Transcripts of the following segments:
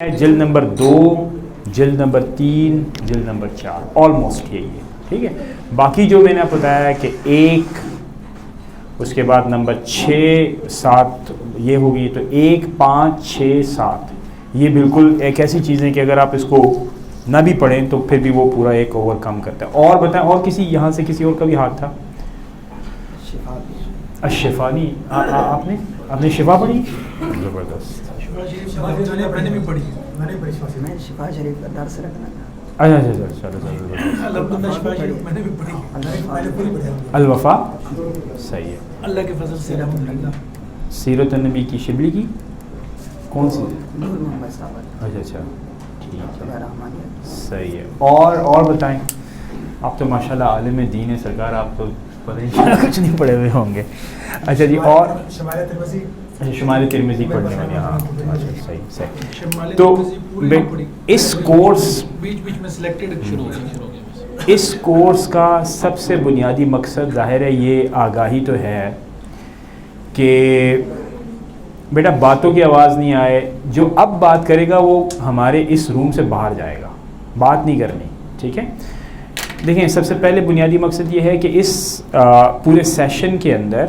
جلد نمبر 2، جلد نمبر 3، جلد نمبر 4 آلموسٹ یہی ہے، ٹھیک ہے۔ باقی جو میں نے آپ بتایا کہ 1 اس کے بعد نمبر 6 7 یہ ہوگی، تو 1 5 6 7 یہ بالکل ایک ایسی چیز ہے کہ اگر آپ اس کو نہ بھی پڑھیں تو پھر بھی وہ پورا ایک اوور کم کرتا ہے۔ اور بتائیں، اور کسی یہاں سے کسی اور کا بھی ہاتھ تھا؟ الشفا نہیں، آپ نے شفا پڑھی؟ زبردست۔ الوفا صحیح ہے، اللہ کے فضل سے الحمدللہ۔ سیرت النبی کی شبلی کی کون سی؟ اچھا ٹھیک ہے، صحیح ہے۔ اور بتائیں، آپ تو ماشاءاللہ عالم دین ہے سرکار، آپ تو پتہ نہیں کچھ نہیں پڑھے ہوئے ہوں گے۔ اچھا جی، اور شمال ترمذی پڑھنے والے، ہاں اچھا صحیح۔ تو اس کورس بیچ میں سلیکٹڈ شروع ہو گیا۔ اس کورس کا سب سے بنیادی مقصد ظاہر ہے یہ آگاہی تو ہے کہ بیٹا باتوں کی آواز نہیں آئے، جو اب بات کرے گا وہ ہمارے اس روم سے باہر جائے گا، بات نہیں کرنی، ٹھیک ہے۔ دیکھیں، سب سے پہلے بنیادی مقصد یہ ہے کہ اس پورے سیشن کے اندر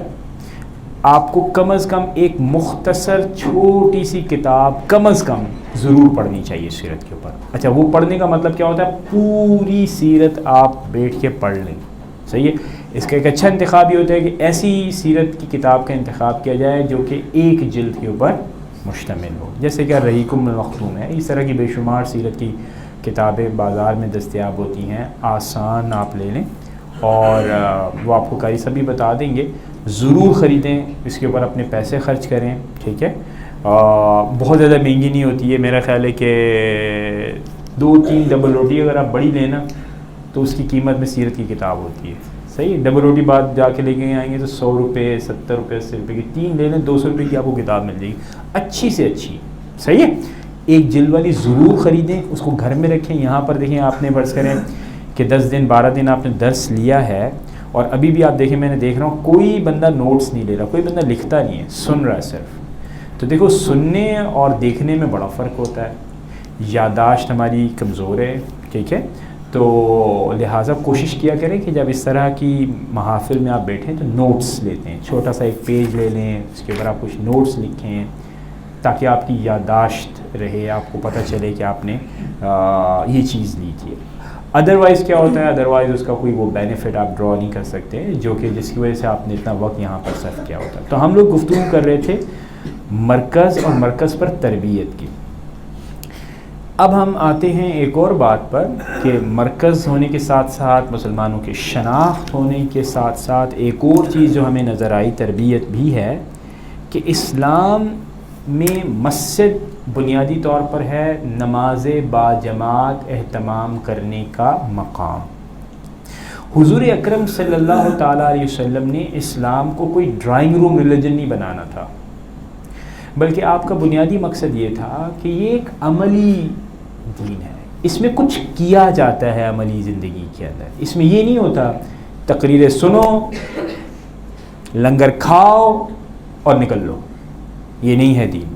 آپ کو کم از کم ایک مختصر چھوٹی سی کتاب کم از کم ضرور پڑھنی چاہیے سیرت کے اوپر۔ اچھا، وہ پڑھنے کا مطلب کیا ہوتا ہے؟ پوری سیرت آپ بیٹھ کے پڑھ لیں، صحیح ہے۔ اس کا ایک اچھا انتخاب یہ ہوتا ہے کہ ایسی سیرت کی کتاب کا انتخاب کیا جائے جو کہ ایک جلد کے اوپر مشتمل ہو، جیسے کہ الرحیق المختوم ہے۔ اس طرح کی بے شمار سیرت کی کتابیں بازار میں دستیاب ہوتی ہیں، آسان آپ لے لیں، اور وہ آپ کو قاری صاحب بھی بتا دیں گے، ضرور خریدیں، اس کے اوپر اپنے پیسے خرچ کریں، ٹھیک ہے۔ بہت زیادہ مہنگی نہیں ہوتی ہے، میرا خیال ہے کہ 2-3 ڈبل روٹی اگر آپ بڑی لیں نا تو اس کی قیمت میں سیرت کی کتاب ہوتی ہے، صحیح ہے۔ ڈبل روٹی بعد جا کے لے کے آئیں گے تو 100 روپے 70 روپے 80 روپے کی 3 لے لیں، 200 روپے کی آپ کو کتاب مل جائے گی، اچھی سے اچھی، صحیح ہے۔ ایک جلد والی ضرور خریدیں، اس کو گھر میں رکھیں۔ یہاں پر دیکھیں، آپ نے فرض کریں کہ 10 دن 12 دن آپ نے درس لیا ہے، اور ابھی بھی آپ دیکھیں، میں نے دیکھ رہا ہوں کوئی بندہ نوٹس نہیں لے رہا، کوئی بندہ لکھتا نہیں ہے، سن رہا ہے صرف۔ تو دیکھو، سننے اور دیکھنے میں بڑا فرق ہوتا ہے، یادداشت ہماری کمزور ہے، ٹھیک ہے۔ تو لہٰذا کوشش کیا کریں کہ جب اس طرح کی محافل میں آپ بیٹھیں تو نوٹس لیتے ہیں، چھوٹا سا ایک پیج لے لیں، اس کے اوپر آپ کچھ نوٹس لکھیں تاکہ آپ کی یادداشت رہے، آپ کو پتہ چلے کہ آپ نے یہ چیز لی تھی۔ ادروائز کیا ہوتا ہے؟ ادروائز اس کا کوئی وہ بینیفٹ آپ ڈرا نہیں کر سکتے، جو کہ جس کی وجہ سے آپ نے اتنا وقت یہاں پر صرف کیا ہوتا ہے۔ تو ہم لوگ گفتگو کر رہے تھے مرکز اور مرکز پر تربیت کی۔ اب ہم آتے ہیں ایک اور بات پر کہ مرکز ہونے کے ساتھ ساتھ مسلمانوں کی شناخت ہونے کے ساتھ ساتھ ایک اور چیز جو ہمیں نظر آئی تربیت بھی ہے کہ اسلام میں مسجد بنیادی طور پر ہے نماز باجماعت اہتمام کرنے کا مقام۔ حضور اکرم صلی اللہ تعالیٰ علیہ وسلم نے اسلام کو کوئی ڈرائنگ روم ریلیجن نہیں بنانا تھا، بلکہ آپ کا بنیادی مقصد یہ تھا کہ یہ ایک عملی دین ہے، اس میں کچھ کیا جاتا ہے عملی زندگی کے اندر۔ اس میں یہ نہیں ہوتا تقریریں سنو، لنگر کھاؤ اور نکل لو، یہ نہیں ہے دین۔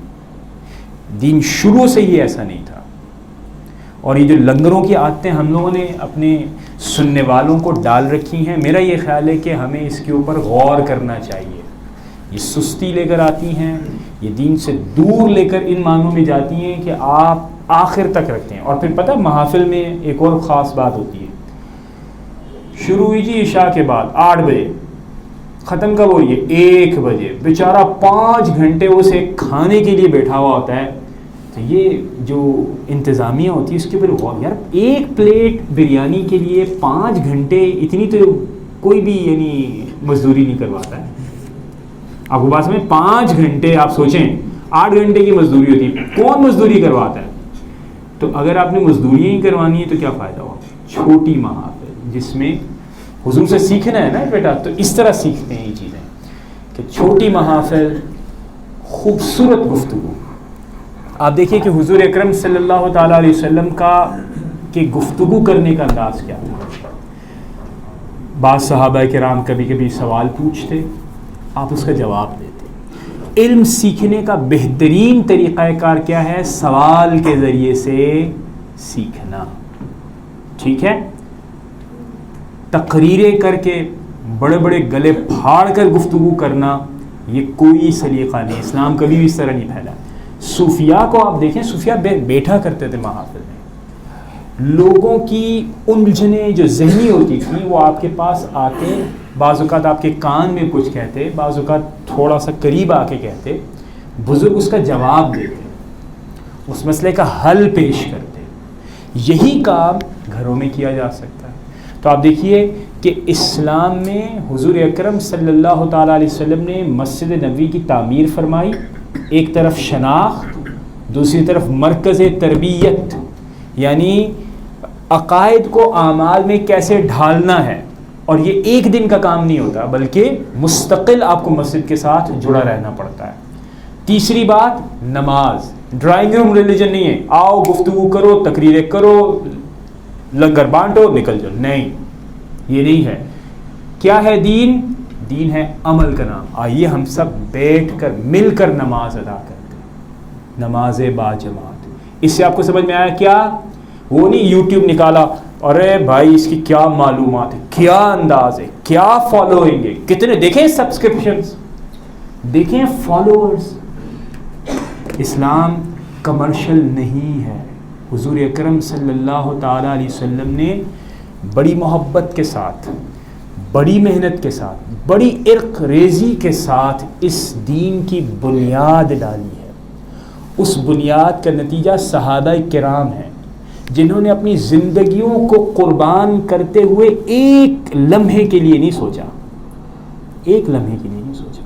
دین شروع سے ہی ایسا نہیں تھا، اور یہ جو لنگروں کی عادتیں ہم لوگوں نے اپنے سننے والوں کو ڈال رکھی ہیں، میرا یہ خیال ہے کہ ہمیں اس کے اوپر غور کرنا چاہیے۔ یہ سستی لے کر آتی ہیں، یہ دین سے دور لے کر ان معنوں میں جاتی ہیں کہ آپ آخر تک رکھتے ہیں۔ اور پھر پتہ محافل میں ایک اور خاص بات ہوتی ہے، شروع ہوئی جی عشاء کے بعد 8 بجے، ختم کب ہو رہی ہے؟ 1 بجے۔ بیچارہ 5 گھنٹے اسے کھانے کے لیے بیٹھا ہوا ہوتا ہے۔ تو یہ جو انتظامیہ ہوتی ہے اس کے اوپر غور، یار ایک پلیٹ بریانی کے لیے 5 گھنٹے، اتنی تو کوئی بھی یعنی مزدوری نہیں کرواتا ہے۔ آپ کو بات سمجھ، 5 گھنٹے آپ سوچیں، 8 گھنٹے کی مزدوری ہوتی ہے، کون مزدوری کرواتا ہے؟ تو اگر آپ نے مزدوریاں ہی کروانی ہے تو کیا فائدہ ہوا؟ چھوٹی محافل جس میں حضور سے سیکھنا ہے نا بیٹا، تو اس طرح سیکھتے ہیں یہ چیزیں کہ چھوٹی محافل، خوبصورت گفتگو۔ آپ دیکھیے کہ حضور اکرم صلی اللہ تعالیٰ علیہ وسلم کا کہ گفتگو کرنے کا انداز کیا تھا۔ بعض صحابہ کرام کبھی کبھی سوال پوچھتے، آپ اس کا جواب دیتے۔ علم سیکھنے کا بہترین طریقہ کار کیا ہے؟ سوال کے ذریعے سے سیکھنا. ٹھیک ہے؟ تقریریں کر کے بڑے بڑے گلے پھاڑ کر گفتگو کرنا یہ کوئی سلیقہ نہیں. اسلام کبھی بھی اس طرح نہیں پھیلا. صوفیاء کو آپ دیکھیں، صوفیاء بیٹھا کرتے تھے محافل میں. لوگوں کی الجھنیں جو ذہنی ہوتی تھیں وہ آپ کے پاس آتے، بعض اوقات آپ کے کان میں کچھ کہتے، بعض اوقات تھوڑا سا قریب آ کے کہتے، بزرگ اس کا جواب دیتے، اس مسئلے کا حل پیش کرتے. یہی کام گھروں میں کیا جا سکتا ہے. تو آپ دیکھیے کہ اسلام میں حضور اکرم صلی اللہ تعالیٰ علیہ وسلم نے مسجد نبوی کی تعمیر فرمائی. ایک طرف شناخت، دوسری طرف مرکز تربیت، یعنی عقائد کو اعمال میں کیسے ڈھالنا ہے. اور یہ ایک دن کا کام نہیں ہوتا بلکہ مستقل آپ کو مسجد کے ساتھ جڑا رہنا پڑتا ہے. تیسری بات نماز. ڈرائنگ روم ریلیجن نہیں ہے، آؤ گفتگو کرو، تقریریں کرو، لنگر بانٹو، نکل جاؤ. نہیں، یہ نہیں ہے. کیا ہے دین؟ دین ہے عمل کا نام. آئیے ہم سب بیٹھ کر مل کر نماز ادا کرتے ہیں، نماز با جماعت. اس سے آپ کو سمجھ میں آیا کیا؟ وہ نہیں یوٹیوب نکالا، ارے بھائی اس کی کیا معلومات ہے، کیا انداز ہے، کیا فالوئنگ ہے، کتنے دیکھیں سبسکرپشنز، دیکھیں فالوورز. اسلام کمرشل نہیں ہے. حضور اکرم صلی اللہ تعالیٰ علیہ وسلم نے بڑی محبت کے ساتھ، بڑی محنت کے ساتھ، بڑی عرق ریزی کے ساتھ اس دین کی بنیاد ڈالی ہے. اس بنیاد کا نتیجہ صحابہ کرام ہیں جنہوں نے اپنی زندگیوں کو قربان کرتے ہوئے ایک لمحے کے لیے نہیں سوچا، ایک لمحے کے لیے نہیں سوچا.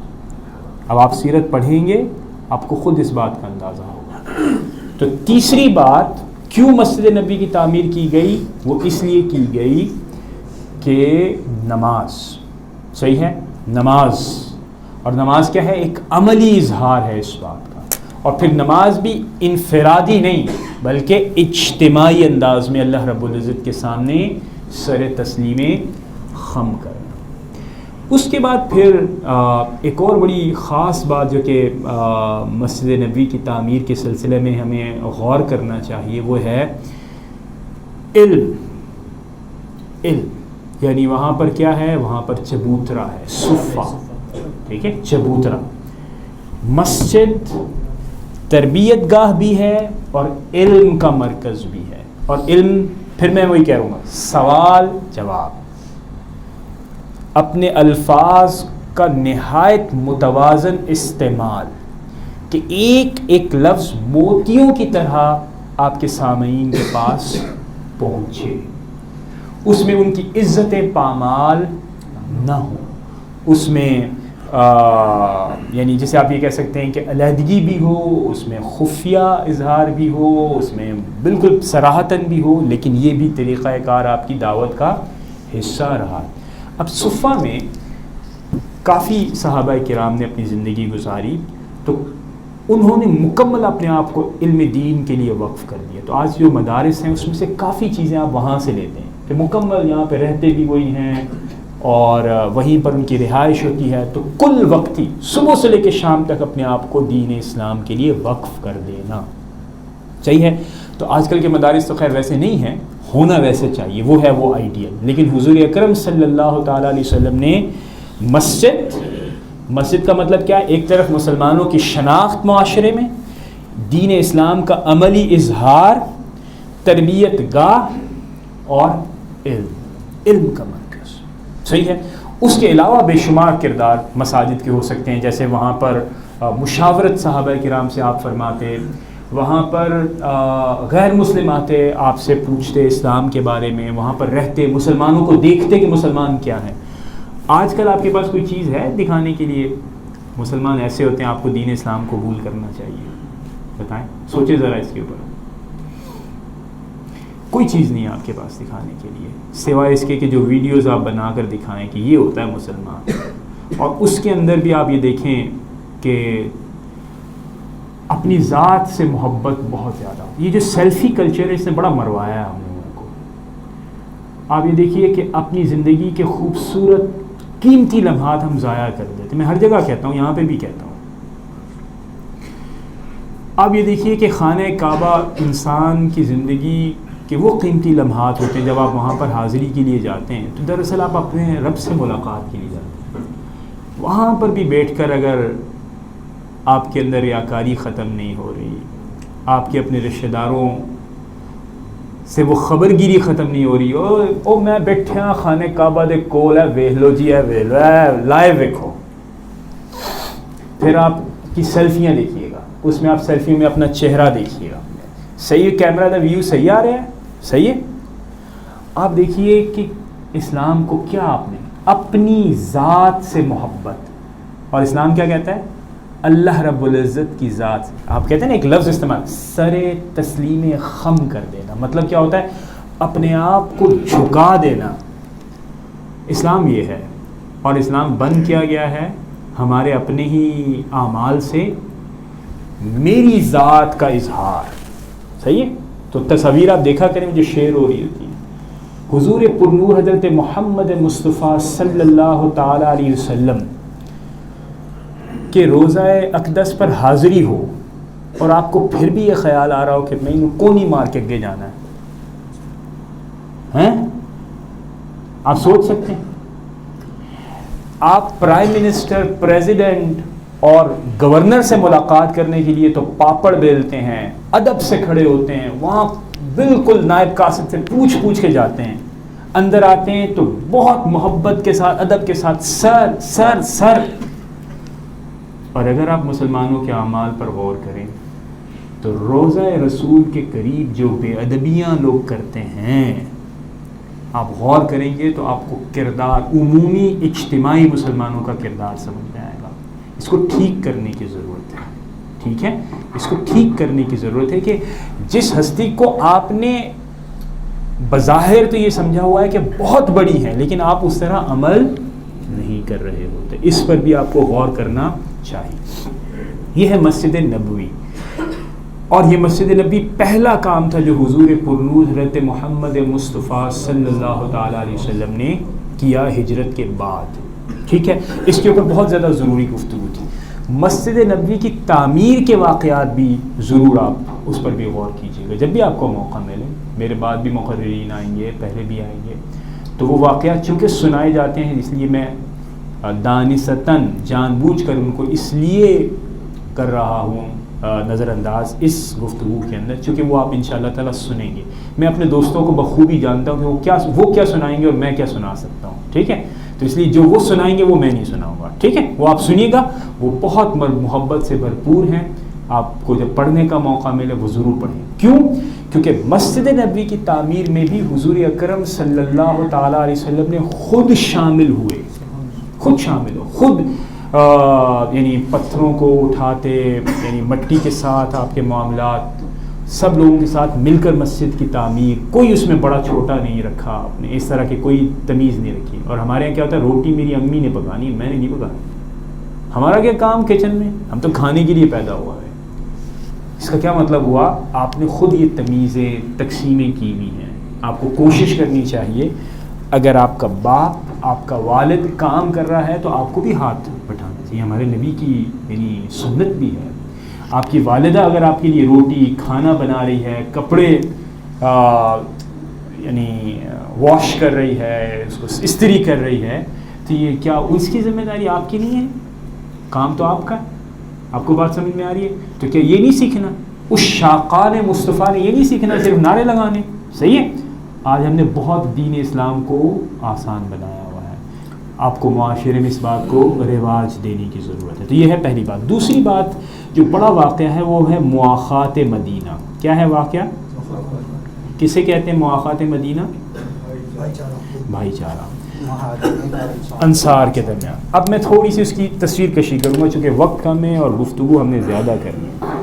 اب آپ سیرت پڑھیں گے آپ کو خود اس بات کا اندازہ ہوگا. تو تیسری بات کیوں مسجد نبی کی تعمیر کی گئی؟ وہ اس لیے کی گئی کہ نماز، صحیح ہے، نماز. اور نماز کیا ہے؟ ایک عملی اظہار ہے اس بات کا. اور پھر نماز بھی انفرادی نہیں بلکہ اجتماعی انداز میں اللہ رب العزت کے سامنے سر تسلیم خم کرنا. اس کے بعد پھر ایک اور بڑی خاص بات جو کہ مسجد نبوی کی تعمیر کے سلسلے میں ہمیں غور کرنا چاہیے وہ ہے علم. علم یعنی وہاں پر کیا ہے؟ وہاں پر چبوترا ہے، صفہ. ٹھیک ہے، چبوترا. مسجد تربیت گاہ بھی ہے اور علم کا مرکز بھی ہے. اور علم پھر میں وہی کہہ رہا ہوں، سوال جواب، اپنے الفاظ کا نہایت متوازن استعمال کہ ایک ایک لفظ موتیوں کی طرح آپ کے سامعین کے پاس پہنچے، اس میں ان کی عزت پامال نہ ہو، اس میں یعنی جیسے آپ یہ کہہ سکتے ہیں کہ علیحدگی بھی ہو، اس میں خفیہ اظہار بھی ہو، اس میں بالکل صراحتاً بھی ہو، لیکن یہ بھی طریقہ کار آپ کی دعوت کا حصہ رہا. اب صفہ میں کافی صحابہ کرام نے اپنی زندگی گزاری تو انہوں نے مکمل اپنے آپ کو علم دین کے لیے وقف کر دیا. تو آج جو مدارس ہیں اس میں سے کافی چیزیں آپ وہاں سے لیتے ہیں کہ مکمل یہاں پہ رہتے بھی وہی ہیں اور وہیں پر ان کی رہائش ہوتی ہے. تو کل وقتی صبح سے لے کے شام تک اپنے آپ کو دین اسلام کے لیے وقف کر دینا چاہیے. تو آج کل کے مدارس تو خیر ویسے نہیں ہیں، ہونا ویسے چاہیے، وہ ہے وہ آئیڈیل. لیکن حضور اکرم صلی اللہ تعالیٰ علیہ وسلم نے مسجد کا مطلب کیا ہے؟ ایک طرف مسلمانوں کی شناخت معاشرے میں، دین اسلام کا عملی اظہار، تربیت گاہ اور علم کا مرکز. صحیح ہے. اس کے علاوہ بے شمار کردار مساجد کے ہو سکتے ہیں، جیسے وہاں پر مشاورت صحابہ کرام سے آپ فرماتے، وہاں پر غیر مسلم آتے آپ سے پوچھتے اسلام کے بارے میں، وہاں پر رہتے، مسلمانوں کو دیکھتے کہ مسلمان کیا ہیں. آج کل آپ کے پاس کوئی چیز ہے دکھانے کے لیے؟ مسلمان ایسے ہوتے ہیں، آپ کو دین اسلام قبول کرنا چاہیے، بتائیں، سوچیں ذرا اس کے اوپر. کوئی چیز نہیں ہے آپ کے پاس دکھانے کے لیے سوائے اس کے کہ جو ویڈیوز آپ بنا کر دکھائیں کہ یہ ہوتا ہے مسلمان. اور اس کے اندر بھی آپ یہ دیکھیں کہ اپنی ذات سے محبت بہت زیادہ. یہ جو سیلفی کلچر ہے اس نے بڑا مروایا ہے ہم لوگوں کو. آپ یہ دیکھیے کہ اپنی زندگی کے خوبصورت قیمتی لمحات ہم ضائع کر دیتے. میں ہر جگہ کہتا ہوں، یہاں پہ بھی کہتا ہوں آپ یہ دیکھیے کہ خانہ کعبہ انسان کی زندگی کے وہ قیمتی لمحات ہوتے ہیں جب آپ وہاں پر حاضری کے لیے جاتے ہیں تو دراصل آپ اپنے رب سے ملاقات کے لیے جاتے ہیں. وہاں پر بھی بیٹھ کر اگر آپ کے اندر ریاکاری ختم نہیں ہو رہی، آپ کے اپنے رشتہ داروں سے وہ خبر گیری ختم نہیں ہو رہی، او میں بیٹھا خانہ کعبہ دے کول ہے ویکھ لو جی ہے ویکھ لو لائیو ویکھو. پھر آپ کی سیلفیاں دیکھیے گا، اس میں آپ سیلفی میں اپنا چہرہ دیکھیے گا، صحیح کیمرہ دا ویو صحیح آ رہا ہے، صحیح ہے. آپ دیکھیے کہ اسلام کو کیا آپ نے اپنی ذات سے محبت، اور اسلام کیا کہتا ہے؟ اللہ رب العزت کی ذات سے. آپ کہتے ہیں نا ایک لفظ استعمال، سر تسلیم خم کر دینا، مطلب کیا ہوتا ہے؟ اپنے آپ کو جھکا دینا. اسلام یہ ہے، اور اسلام بند کیا گیا ہے ہمارے اپنے ہی اعمال سے میری ذات کا اظہار. صحیح ہے. تو تصویر آپ دیکھا کریں جو شیئر ہو رہی ہوتی ہے، حضور پرنور حضرت محمد مصطفیٰ صلی اللہ تعالی علیہ وسلم کہ روزہ اقدس پر حاضری ہو اور آپ کو پھر بھی یہ خیال آ رہا ہو کہ میں انہوں کو نہیں مار کے اگے جانا ہے. آپ سوچ سکتے ہیں آپ پرائم منسٹر، پریزیڈنٹ اور گورنر سے ملاقات کرنے کے لیے تو پاپڑ بیلتے ہیں، ادب سے کھڑے ہوتے ہیں، وہاں بالکل نائب قاصد سے پوچھ کے جاتے ہیں، اندر آتے ہیں تو بہت محبت کے ساتھ ادب کے ساتھ سر سر سر. اور اگر آپ مسلمانوں کے اعمال پر غور کریں تو روزہ رسول کے قریب جو بے ادبیاں لوگ کرتے ہیں، آپ غور کریں گے تو آپ کو کردار عمومی اجتماعی مسلمانوں کا کردار سمجھ میں آئے گا. اس کو ٹھیک کرنے کی ضرورت ہے. ٹھیک ہے، اس کو ٹھیک کرنے کی ضرورت ہے کہ جس ہستی کو آپ نے بظاہر تو یہ سمجھا ہوا ہے کہ بہت بڑی ہے، لیکن آپ اس طرح عمل نہیں کر رہے ہوتے، اس پر بھی آپ کو غور کرنا چاہیے. یہ ہے مسجد نبوی، اور یہ مسجد نبوی پہلا کام تھا جو حضور پرنور حضرت محمد مصطفیٰ صلی اللہ تعالی علیہ وسلم نے کیا ہجرت کے بعد. ٹھیک ہے، اس کے اوپر بہت زیادہ ضروری گفتگو تھی. مسجد نبوی کی تعمیر کے واقعات بھی ضرور آپ اس پر بھی غور کیجیے گا جب بھی آپ کو موقع ملے. میرے بعد بھی مقررین آئیں گے، پہلے بھی آئیں گے، تو وہ واقعات چونکہ سنائے جاتے ہیں، اس لیے میں دانستاً جان بوجھ کر ان کو اس لیے کر رہا ہوں نظر انداز اس گفتگو کے اندر، چونکہ وہ آپ انشاءاللہ تعالیٰ سنیں گے. میں اپنے دوستوں کو بخوبی جانتا ہوں کہ وہ کیا سنائیں گے اور میں کیا سنا سکتا ہوں. ٹھیک ہے، تو اس لیے جو وہ سنائیں گے وہ میں نہیں سناؤں گا. ٹھیک ہے، وہ آپ سنیے گا، وہ بہت محبت سے بھرپور ہیں. آپ کو جب پڑھنے کا موقع ملے وہ ضرور پڑھیں. کیوں؟ کیونکہ مسجد نبوی کی تعمیر میں بھی حضور اکرم صلی اللہ تعالیٰ علیہ وسلم نے خود شامل ہوئے، خود شامل ہو، خود یعنی پتھروں کو اٹھاتے، یعنی مٹی کے ساتھ آپ کے معاملات، سب لوگوں کے ساتھ مل کر مسجد کی تعمیر، کوئی اس میں بڑا چھوٹا نہیں رکھا آپ نے، اس طرح کی کوئی تمیز نہیں رکھی. اور ہمارے یہاں کیا ہوتا ہے، روٹی میری امی نے پکانی، میں نے نہیں پکانی. ہمارا کیا کام کچن میں، ہم تو کھانے کے لیے پیدا ہوا ہے. اس کا کیا مطلب ہوا؟ آپ نے خود یہ تمیزیں تقسیمیں کی ہوئی ہیں. آپ کو کوشش کرنی چاہیے، اگر آپ کا باپ، آپ کا والد کام کر رہا ہے تو آپ کو بھی ہاتھ بٹھانا چاہیے. ہمارے نبی کی یعنی سنت بھی ہے. آپ کی والدہ اگر آپ کے لیے روٹی کھانا بنا رہی ہے، کپڑے یعنی واش کر رہی ہے، اس کو استری کر رہی ہے، تو یہ کیا اس کی ذمہ داری آپ کی نہیں ہے؟ کام تو آپ کا ہے. آپ کو بات سمجھ میں آ رہی ہے؟ تو کیا یہ نہیں سیکھنا؟ اس شاقان مصطفیٰ نے یہ نہیں سیکھنا صرف نعرے لگانے؟ صحیح ہے. آج ہم نے بہت دین اسلام کو آسان بنایا ہوا ہے. آپ کو معاشرے میں اس بات کو رواج دینے کی ضرورت ہے. تو یہ ہے پہلی بات. دوسری بات جو بڑا واقعہ ہے وہ ہے مواخات مدینہ. کیا ہے واقعہ؟ کسے کہتے ہیں مواخات مدینہ؟ بھائی چارہ انصار کے درمیان. اب میں تھوڑی سی اس کی تصویر کشی کروں گا چونکہ وقت کم ہے اور گفتگو ہم نے زیادہ کرنی ہے.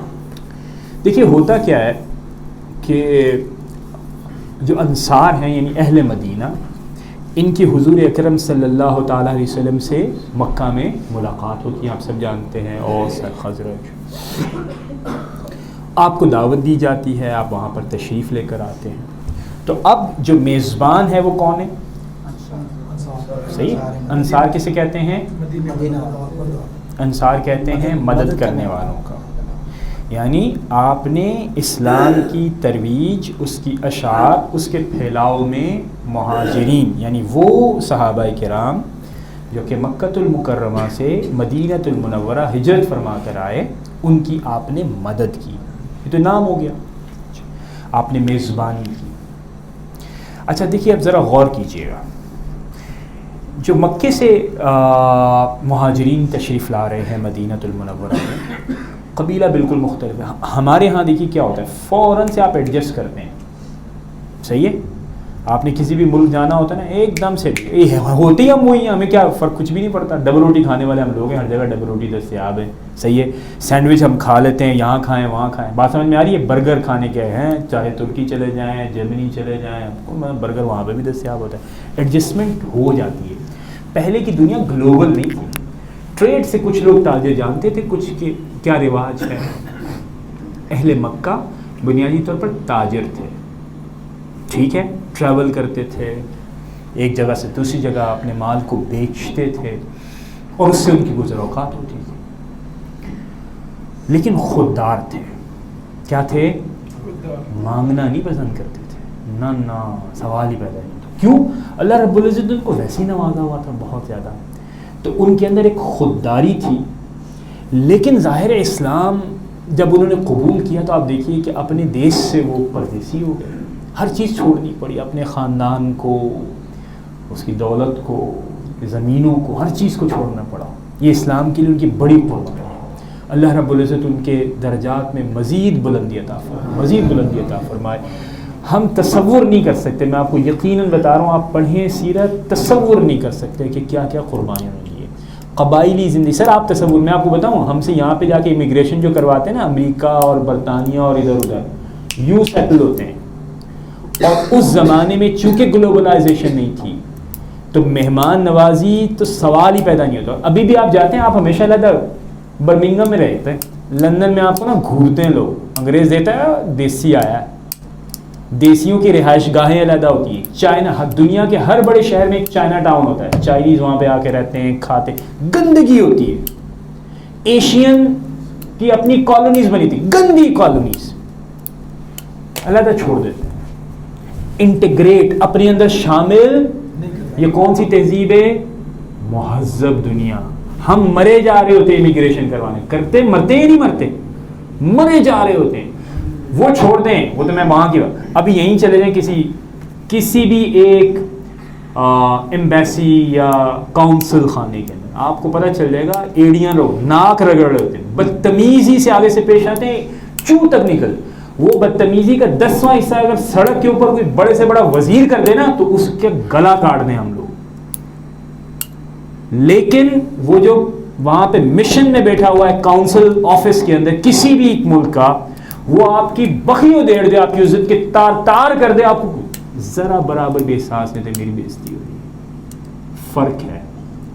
دیکھیے ہوتا کیا ہے کہ جو انصار ہیں یعنی اہل مدینہ، ان کی حضور اکرم صلی اللہ تعالیٰ علیہ وسلم سے مکہ میں ملاقات ہوتی ہے. آپ سب جانتے ہیں، اوس خزرج. آپ کو دعوت دی جاتی ہے، آپ وہاں پر تشریف لے کر آتے ہیں. تو اب جو میزبان ہے وہ کون ہے؟ صحیح. انصار کسے کہتے ہیں؟ انصار کہتے ہیں مدد کرنے والوں کا. یعنی آپ نے اسلام کی ترویج، اس کی اشاعت، اس کے پھیلاؤ میں مہاجرین یعنی وہ صحابہ کرام جو کہ مکۃ المکرمہ سے مدینۃ المنورہ ہجرت فرما کر آئے، ان کی آپ نے مدد کی. یہ تو نام ہو گیا. آپ نے میزبانی کی. اچھا دیکھیے اب ذرا غور کیجیے گا، جو مکے سے مہاجرین تشریف لا رہے ہیں مدینۃ المنورہ میں، قبیلہ بالکل مختلف ہے. ہمارے ہاں دیکھیے کیا ہوتا ہے، فوراً سے آپ ایڈجسٹ کرتے ہیں. صحیح ہے، آپ نے کسی بھی ملک جانا ہوتا ہے نا، ایک دم سے ہوتے ہی ہم وہی ہیں، ہمیں کیا فرق کچھ بھی نہیں پڑتا. ڈبل روٹی کھانے والے ہم لوگ ہیں، ہر جگہ ڈبل روٹی دستیاب ہے. صحیح ہے، سینڈوچ ہم کھا لیتے ہیں، یہاں کھائیں وہاں کھائیں. بات سمجھ میں آ رہی ہے؟ برگر کھانے کے ہیں، چاہے ترکی چلے جائیں، جرمنی چلے جائیں، برگر وہاں پہ بھی دستیاب ہوتا ہے. ایڈجسٹمنٹ ہو جاتی ہے. پہلے کی دنیا گلوبل نہیں تھی. ٹریڈ سے کچھ لوگ تاجر جانتے تھے، کچھ کے کیا رواج ہے. اہل مکہ بنیادی طور پر تاجر تھے، ٹھیک ہے، ٹریول کرتے تھے، ایک جگہ سے دوسری جگہ اپنے مال کو بیچتے تھے اور اس سے ان کی گزر اوقات ہوتی تھی. لیکن خوددار تھے. کیا تھے؟ مانگنا نہیں پسند کرتے تھے. نہ سوال ہی پیدا نہیں. کیوں؟ اللہ رب العزت ان کو ویسے ہی نوازا ہوا تھا بہت زیادہ، تو ان کے اندر ایک خودداری تھی. لیکن ظاہر اسلام جب انہوں نے قبول کیا تو آپ دیکھیے کہ اپنے دیش سے وہ پردیسی ہو گئے. ہر چیز چھوڑنی پڑی، اپنے خاندان کو، اس کی دولت کو، زمینوں کو، ہر چیز کو چھوڑنا پڑا. یہ اسلام کے لیے ان کی بڑی قربانی ہے. اللہ رب العزت ان کے درجات میں مزید بلندی عطا فرمائے، مزید بلندی عطا فرمائے. ہم تصور نہیں کر سکتے، میں آپ کو یقیناً بتا رہا ہوں، آپ پڑھیں سیرت، تصور نہیں کر سکتے کہ کیا کیا قربانیاں ہوئی. قبائلی زندگی، سر آپ تصور، میں آپ کو بتاؤں، ہم سے یہاں پہ جا کے امیگریشن جو کرواتے ہیں نا، امریکہ اور برطانیہ اور ادھر ادھر یوں سیٹل ہوتے ہیں. اور اس زمانے میں چونکہ گلوبلائزیشن نہیں تھی تو مہمان نوازی تو سوال ہی پیدا نہیں ہوتا. ابھی بھی آپ جاتے ہیں، آپ ہمیشہ علیحدہ برمنگھم میں رہتے ہیں، لندن میں آپ کو نا گھورتے ہیں لوگ، انگریز دیتا ہے، دیسی آیا ہے، دیسیوں کی رہائش گاہیں علیحدہ ہوتی ہیں. چائنا، دنیا کے ہر بڑے شہر میں ایک چائنا ٹاؤن ہوتا ہے، چائنیز وہاں پہ آ کے رہتے ہیں، کھاتے، گندگی ہوتی ہے. ایشین کی اپنی کالونیز بنی تھی، گندی کالونیز، علیحدہ چھوڑ دیتے ہیں. انٹیگریٹ، اپنے اندر شامل. یہ کون سی تہذیب ہے؟ مہذب دنیا. ہم مرے جا رہے ہوتے امیگریشن کروانے، کرتے مرتے ہی نہیں مرتے، مرے جا رہے ہوتے ہیں. وہ چھوڑ دیں، وہ تو میں وہاں کی بات، ابھی یہیں چلے جائیں کسی بھی ایک ایمبیسی یا کاؤنسل خانے کے اندر، آپ کو پتہ چل جائے گا ایڑیاں لوگ ناک رگڑ رہے ہوتے ہیں، بدتمیزی سے آگے سے پیش آتے ہیں، چوں تک نکل. وہ بدتمیزی کا 10واں حصہ اگر سڑک کے اوپر کوئی بڑے سے بڑا وزیر کر دے نا تو اس کے گلا کاٹ دیں ہم لوگ. لیکن وہ جو وہاں پہ مشن میں بیٹھا ہوا ہے کاؤنسل آفس کے اندر کسی بھی ایک ملک کا، وہ آپ کی بخیوں دیڑ دے، آپ کی عزت کے تار تار کر دے، آپ کو ذرا برابر بھی احساس نہیں تھے میری بےزتی ہو رہی ہے. فرق ہے.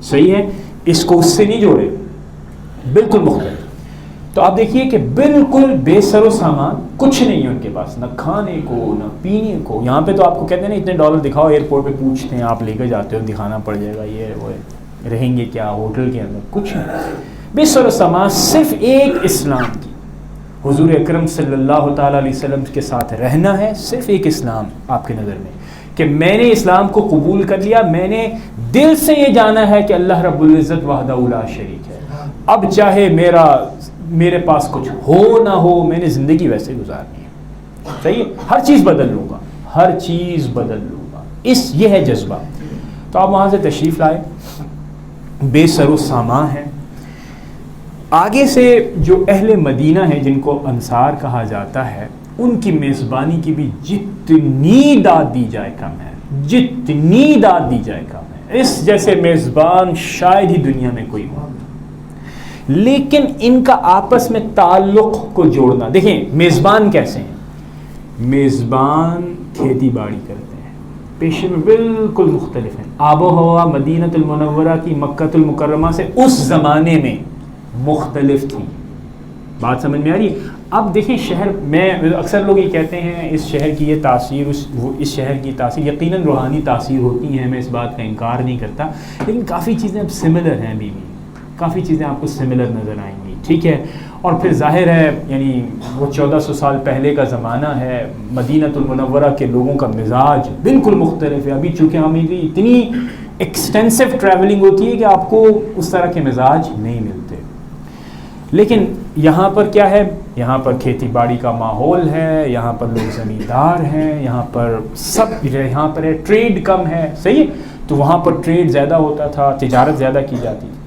صحیح ہے، اس کو اس سے نہیں جوڑے، بالکل مختلف. تو آپ دیکھیے کہ بالکل بے سر و سامان، کچھ نہیں ہے ان کے پاس، نہ کھانے کو نہ پینے کو. یہاں پہ تو آپ کو کہتے ہیں نا اتنے ڈالر دکھاؤ، ایئرپورٹ پہ پوچھتے ہیں، آپ لے کے جاتے ہو، دکھانا پڑ جائے گا، یہ وہ ہے. رہیں گے کیا ہوٹل کے اندر؟ کچھ نہیں، بے سر و سامان. صرف ایک اسلام کی، حضور اکرم صلی اللہ تعالیٰ علیہ وسلم کے ساتھ رہنا ہے. صرف ایک اسلام آپ کے نظر میں کہ میں نے اسلام کو قبول کر لیا، میں نے دل سے یہ جانا ہے کہ اللہ رب العزت وحدہ لا شریک ہے. اب چاہے میرے پاس کچھ ہو نہ ہو، میں نے زندگی ویسے گزارنی ہے. صحیح، ہر چیز بدل لوں گا، ہر چیز بدل لوں گا. یہ ہے جذبہ. تو آپ وہاں سے تشریف لائے، بے سر و سامان ہے. آگے سے جو اہل مدینہ ہیں جن کو انصار کہا جاتا ہے، ان کی میزبانی کی بھی جتنی داد دی جائے کم ہے، جتنی داد دی جائے کم ہے. اس جیسے میزبان شاید ہی دنیا میں کوئی ہو. لیکن ان کا آپس میں تعلق کو جوڑنا، دیکھیں میزبان کیسے ہیں. میزبان کھیتی باڑی کرتے ہیں، پیشے میں بالکل مختلف ہیں. آب و ہوا مدینۃ المنورہ کی مکۃ المکرمہ سے اس زمانے میں مختلف تھی. بات سمجھ میں آ رہی ہے؟ اب دیکھیں شہر میں اکثر لوگ یہ کہتے ہیں اس شہر کی یہ تاثیر، اس شہر کی تاثیر، یقیناً روحانی تاثیر ہوتی ہیں، میں اس بات کا انکار نہیں کرتا، لیکن کافی چیزیں اب سملر ہیں. بھی کافی چیزیں آپ کو سملر نظر آئیں گی، ٹھیک ہے. اور پھر ظاہر ہے یعنی وہ 1400 سال پہلے کا زمانہ ہے، مدینہ المنورہ کے لوگوں کا مزاج بالکل مختلف ہے. ابھی چونکہ ہماری اتنی ایکسٹینسو ٹریولنگ ہوتی ہے کہ آپ کو اس طرح کے مزاج نہیں ملتے. لیکن یہاں پر کیا ہے، یہاں پر کھیتی باڑی کا ماحول ہے، یہاں پر لوگ زمیندار ہیں، یہاں پر سب، یہاں پر ہے ٹریڈ کم ہے، صحیح ہے، تو وہاں پر ٹریڈ زیادہ ہوتا تھا، تجارت زیادہ کی جاتی تھی.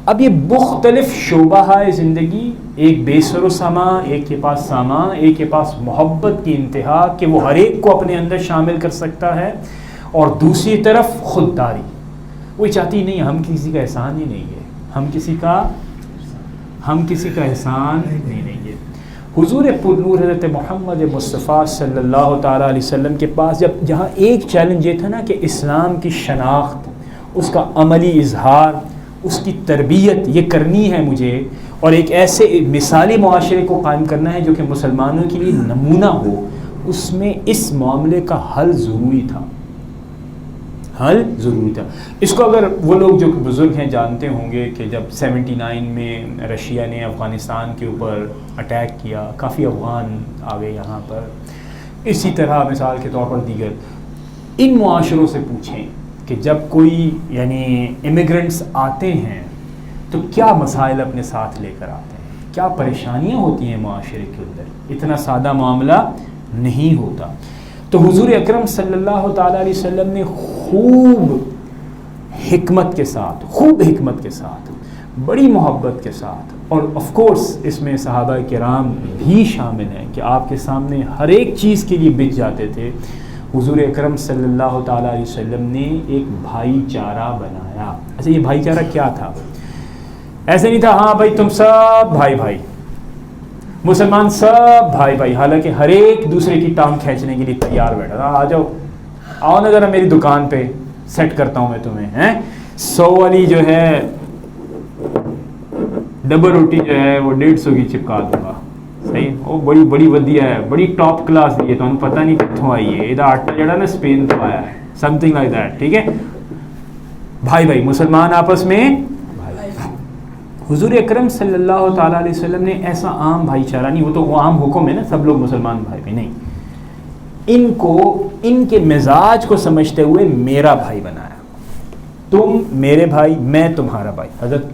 اب یہ مختلف شعبہ ہے زندگی، ایک بے سر و سامان، ایک کے پاس سامان، ایک کے پاس محبت کی انتہا کہ وہ ہر ایک کو اپنے اندر شامل کر سکتا ہے، اور دوسری طرف خودداری، وہ چاہتی نہیں ہم کسی کا احسان ہی نہیں ہے، ہم کسی کا احسان نہیں ہے. حضور پرنور حضرت محمد مصطفیٰ صلی اللہ تعالیٰ علیہ وسلم کے پاس جہاں ایک چیلنج یہ تھا نا کہ اسلام کی شناخت، اس کا عملی اظہار، اس کی تربیت یہ کرنی ہے مجھے، اور ایک ایسے مثالی معاشرے کو قائم کرنا ہے جو کہ مسلمانوں کے لیے نمونہ ہو، اس میں اس معاملے کا حل ضروری تھا. اس کو اگر وہ لوگ جو بزرگ ہیں جانتے ہوں گے کہ جب 79 میں رشیا نے افغانستان کے اوپر اٹیک کیا، کافی افغان آ گئے یہاں پر. اسی طرح مثال کے طور پر دیگر ان معاشروں سے پوچھیں کہ جب کوئی یعنی امیگرنٹس آتے ہیں تو کیا مسائل اپنے ساتھ لے کر آتے ہیں، کیا پریشانیاں ہوتی ہیں معاشرے کے اندر. اتنا سادہ معاملہ نہیں ہوتا. تو حضور اکرم صلی اللہ تعالیٰ علیہ وسلم نے خوب حکمت کے ساتھ بڑی محبت کے ساتھ، اور آف کورس اس میں صحابہ کرام بھی شامل ہیں کہ آپ کے سامنے ہر ایک چیز کے لیے بچ جاتے تھے. حضور اکرم صلی اللہ تعالیٰ علیہ وسلم نے ایک بھائی چارہ بنایا. اچھا یہ بھائی چارہ کیا تھا؟ ایسے نہیں تھا ہاں بھائی تم سب بھائی مسلمان سب بھائی، حالانکہ ہر ایک دوسرے کی ٹانگ کھینچنے کے لیے تیار بیٹھا تھا. آؤ نا ذرا میری دکان پہ، سیٹ کرتا ہوں میں تمہیں 100 والی جو ہے ڈبل روٹی جو ہے وہ 150 کی چپکا دوں گا. صحیح، وہ بڑی ودیا ہے، بڑی ٹاپ کلاس دی ہے، تو پتہ نہیں کتوں آئی ہے، یہ آٹا جڑا نا اسپین تو آیا ہے، سم تھنگ لائک دیٹ. ٹھیک ہے بھائی مسلمان آپس میں. حضور اکرم صلی اللہ تعالیٰ علیہ وسلم نے ایسا عام بھائی چارہ نہیں، وہ تو وہ عام حکم ہے نا سب لوگ مسلمان بھائی بھی نہیں، ان کو ان کے مزاج کو سمجھتے ہوئے میرا بھائی بنایا. تم میرے بھائی، میں تمہارا بھائی. حضرت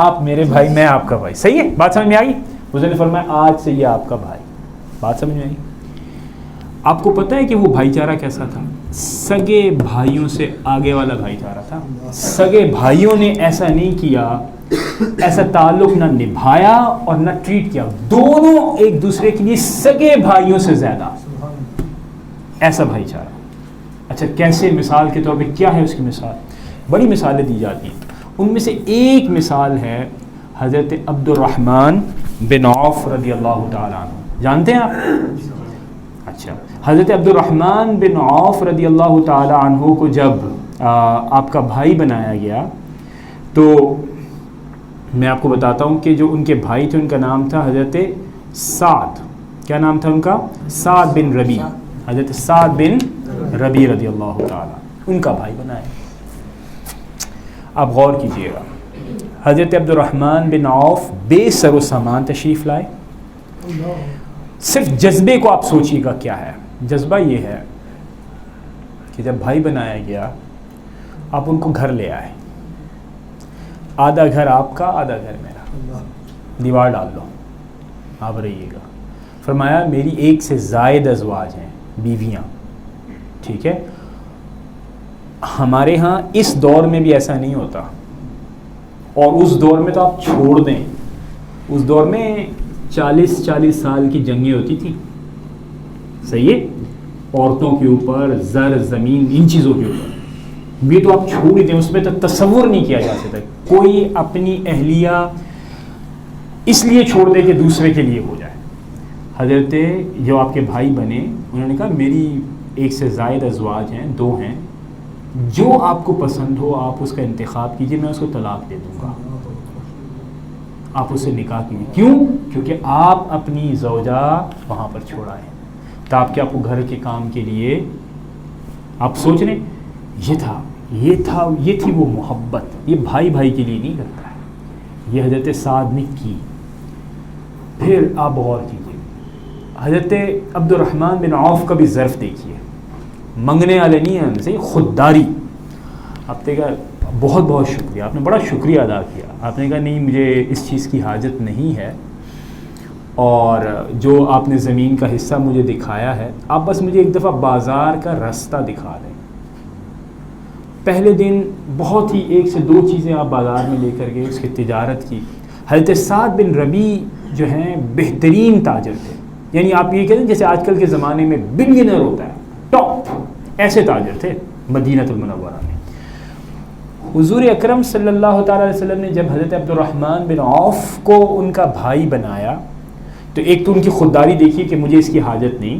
آپ میرے بھائی، میں آپ کا بھائی. صحیح ہے، بات سمجھ میں آئی؟ حضور نے فرمایا آج سے یہ آپ کا بھائی. بات سمجھ میں آئی؟ آپ کو پتہ ہے کہ وہ بھائی چارہ کیسا تھا؟ سگے بھائیوں سے آگے والا بھائی چارہ تھا. سگے بھائیوں نے ایسا نہیں کیا، ایسا تعلق نہ نبھایا اور نہ ٹریٹ کیا، دونوں ایک دوسرے کے لیے سگے بھائیوں سے زیادہ، ایسا بھائی چارہ. اچھا کیسے؟ مثال کے طور پہ کیا ہے اس کی مثال؟ بڑی مثالیں دی جاتی ہیں، ان میں سے ایک مثال ہے حضرت عبد الرحمن بن عوف رضی اللہ تعالیٰ عنہ. جانتے ہیں آپ؟ اچھا حضرت عبد الرحمن بن عوف رضی اللہ تعالیٰ عنہ کو جب آپ کا بھائی بنایا گیا تو میں آپ کو بتاتا ہوں کہ جو ان کے بھائی تھے ان کا نام تھا حضرت سعد. کیا نام تھا ان کا؟ سعد بن ربی. حضرت سعد بن ربی رضی اللہ تعالیٰ ان کا بھائی بنایا. آپ غور کیجئے گا، حضرت عبد الرحمن بن عوف بے سر و سامان تشریف لائے. صرف جذبے کو آپ سوچیے گا کیا ہے. جذبہ یہ ہے کہ جب بھائی بنایا گیا آپ ان کو گھر لے آئے، آدھا گھر آپ کا آدھا گھر میرا، دیوار ڈال لو آپ رہیے گا. فرمایا میری 1 سے زائد ازواج ہیں، بیویاں. ٹھیک ہے، ہمارے ہاں اس دور میں بھی ایسا نہیں ہوتا، اور اس دور میں تو آپ چھوڑ دیں، اس دور میں 40 سال کی جنگیں ہوتی تھیں. صحیح ہے، عورتوں کے اوپر، زر زمین ان چیزوں کے اوپر بھی تو آپ چھوڑ ہی دیں، اس میں تو تصور نہیں کیا جا سکتا کوئی اپنی اہلیہ اس لیے چھوڑ دے کہ دوسرے کے لیے ہو جائے. حضرت جو آپ کے بھائی بنے انہوں نے کہا میری 1 سے زائد ازواج ہیں، 2 ہیں، جو آپ کو پسند ہو آپ اس کا انتخاب کیجئے، میں اس کو طلاق دے دوں گا، آپ اس سے نکاح کیجئے. کیوں؟ کیونکہ آپ اپنی زوجہ وہاں پر چھوڑا ہے تاکہ آپ کو گھر کے کام کے لیے. آپ سوچ رہے یہ تھی وہ محبت. یہ بھائی کے لیے نہیں کرتا ہے، یہ حضرت سعد نے کی. پھر آپ غور کیجیے حضرت عبد الرحمن بن عوف کا بھی ظرف دیکھیے, منگنے والے نہیں ہیں ان سے, خودداری. آپ نے کہا بہت بہت شکریہ, آپ نے بڑا شکریہ ادا کیا, آپ نے کہا نہیں مجھے اس چیز کی حاجت نہیں ہے, اور جو آپ نے زمین کا حصہ مجھے دکھایا ہے آپ بس مجھے ایک دفعہ بازار کا رستہ دکھا دیں. پہلے دن بہت ہی 1 سے 2 چیزیں آپ بازار میں لے کر گئے, اس کی تجارت کی. حضرت سعد بن ربیع جو ہیں بہترین تاجر تھے, یعنی آپ یہ کہتے ہیں جیسے آج کل کے زمانے میں بلینئر ہوتا ہے, ٹاپ, ایسے تاجر تھے مدینہ المنورہ میں. حضور اکرم صلی اللہ تعالیٰ علیہ وسلم نے جب حضرت عبد الرحمن بن عوف کو ان کا بھائی بنایا تو ایک تو ان کی خودداری دیکھیے کہ مجھے اس کی حاجت نہیں,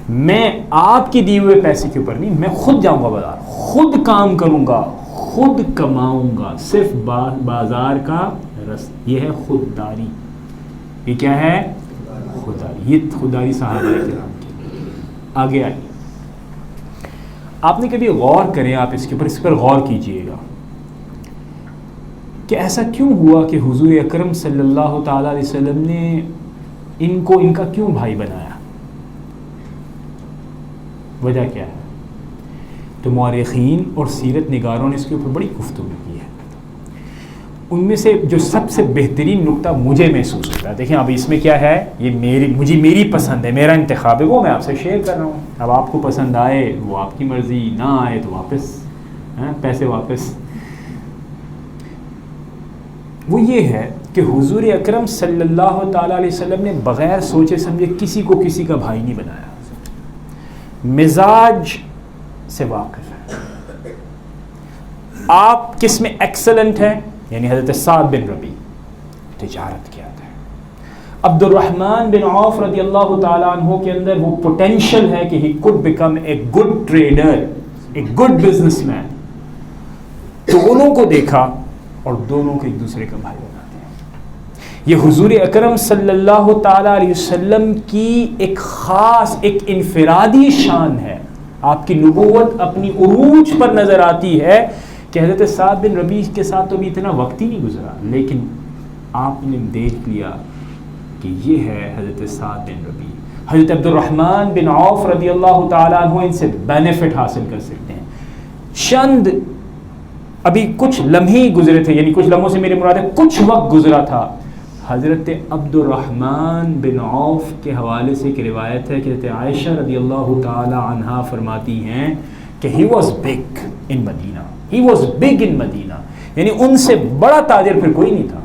میں آپ کے دیے ہوئے پیسے کے اوپر نہیں, میں خود جاؤں گا بازار, خود کام کروں گا, خود کماؤں گا, صرف بازار کا رس. یہ ہے خودداری. یہ کیا ہے؟ خودداری. یہ خودداری صحابہ کرام کی. آگے آئیے, آپ نے کبھی غور کریں, آپ اس پر غور کیجئے گا کہ ایسا کیوں ہوا کہ حضور اکرم صلی اللہ تعالیٰ علیہ وسلم نے ان کا کیوں بھائی بنایا؟ وجہ کیا ہے؟ تو مورخین اور سیرت نگاروں نے اس کے اوپر بڑی گفتگو کی ہے. ان میں سے جو سب سے بہترین نقطہ مجھے محسوس ہوتا ہے, دیکھیں اب اس میں کیا ہے, یہ میری پسند ہے, میرا انتخاب ہے, وہ میں آپ سے شیئر کر رہا ہوں. اب آپ کو پسند آئے وہ آپ کی مرضی, نہ آئے تو واپس, پیسے واپس. وہ یہ ہے کہ حضور اکرم صلی اللہ تعالیٰ علیہ وسلم نے بغیر سوچے سمجھے کسی کو کسی کا بھائی نہیں بنایا. مزاج سے واقف ہے. آپ کس میں ایکسلنٹ ہیں؟ یعنی حضرت سعد بن ربیع تجارت کیا ہے. عبد الرحمن بن عوف رضی اللہ تعالیٰ عنہ کے اندر وہ پوٹینشیل ہے کہ ہی could become a good trader, a good businessman. دونوں کو دیکھا اور دونوں کو ایک دوسرے کا بھائی بناتے ہیں. یہ حضور اکرم صلی اللہ تعالیٰ علیہ وسلم کی ایک خاص, ایک انفرادی شان ہے. آپ کی نبوت اپنی عروج پر نظر آتی ہے کہ حضرت سعد بن ربیع کے ساتھ تو بھی اتنا وقت ہی نہیں گزرا, لیکن آپ نے دیکھ لیا کہ یہ ہے حضرت سعد بن ربیع. حضرت عبد الرحمن بن عوف رضی اللہ تعالیٰ عنہ ان سے بینیفٹ حاصل کر سکتے ہیں. چند ابھی کچھ لمحے گزرے تھے, یعنی کچھ لمحوں سے میرے مراد ہے کچھ وقت گزرا تھا. حضرت عبد الرحمن بن عوف کے حوالے سے ایک روایت ہے کہ حضرت عائشہ رضی اللہ تعالی عنہا فرماتی ہیں کہ he was big in Medina, he was big in Medina, یعنی ان سے بڑا تاجر پھر کوئی نہیں تھا.